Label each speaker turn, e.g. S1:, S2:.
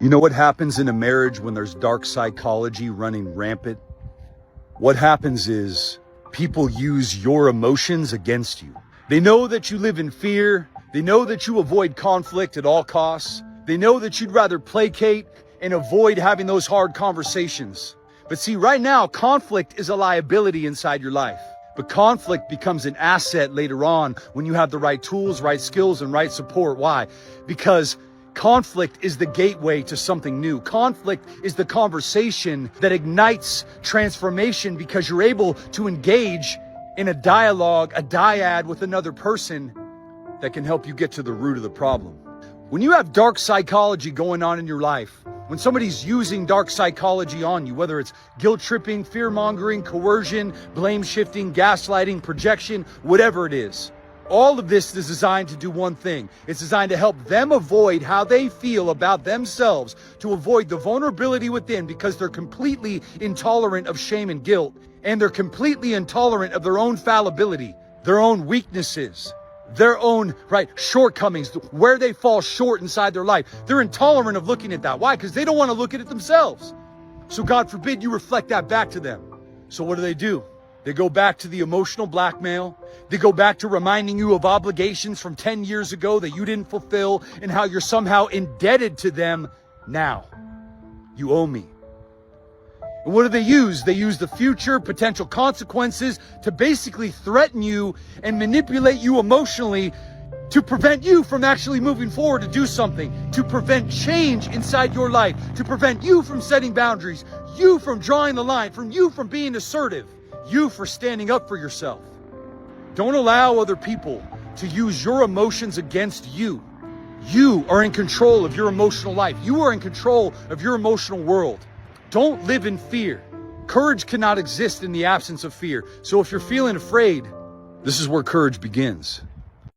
S1: You know what happens in a marriage when there's dark psychology running rampant? What happens is people use your emotions against you. They know that you live in fear. They know that you avoid conflict at all costs. They know that you'd rather placate and avoid having those hard conversations. But see, right now, conflict is a liability inside your life. But conflict becomes an asset later on when you have the right tools, right skills, and right support. Why? Because conflict is the gateway to something new. Conflict is the conversation that ignites transformation because you're able to engage in a dialogue, a dyad with another person that can help you get to the root of the problem. When you have dark psychology going on in your life, when somebody's using dark psychology on you, whether it's guilt tripping, fear mongering, coercion, blame shifting, gaslighting, projection, whatever it is, all of this is designed to do one thing. It's designed to help them avoid how they feel about themselves, to avoid the vulnerability within because they're completely intolerant of shame and guilt, and they're completely intolerant of their own fallibility, their own weaknesses, their own shortcomings, where they fall short inside their life. They're intolerant of looking at that. Why? Because they don't want to look at it themselves. So God forbid you reflect that back to them. So what do? They go back to the emotional blackmail. They go back to reminding you of obligations from 10 years ago that you didn't fulfill and how you're somehow indebted to them now. You owe me. And what do they use? They use the future potential consequences to basically threaten you and manipulate you emotionally to prevent you from actually moving forward to do something, to prevent change inside your life, to prevent you from setting boundaries, you from drawing the line, from you from being assertive, you for standing up for yourself. Don't allow other people to use your emotions against you. You are in control of your emotional life. You are in control of your emotional world. Don't live in fear. Courage cannot exist in the absence of fear. So if you're feeling afraid, this is where courage begins.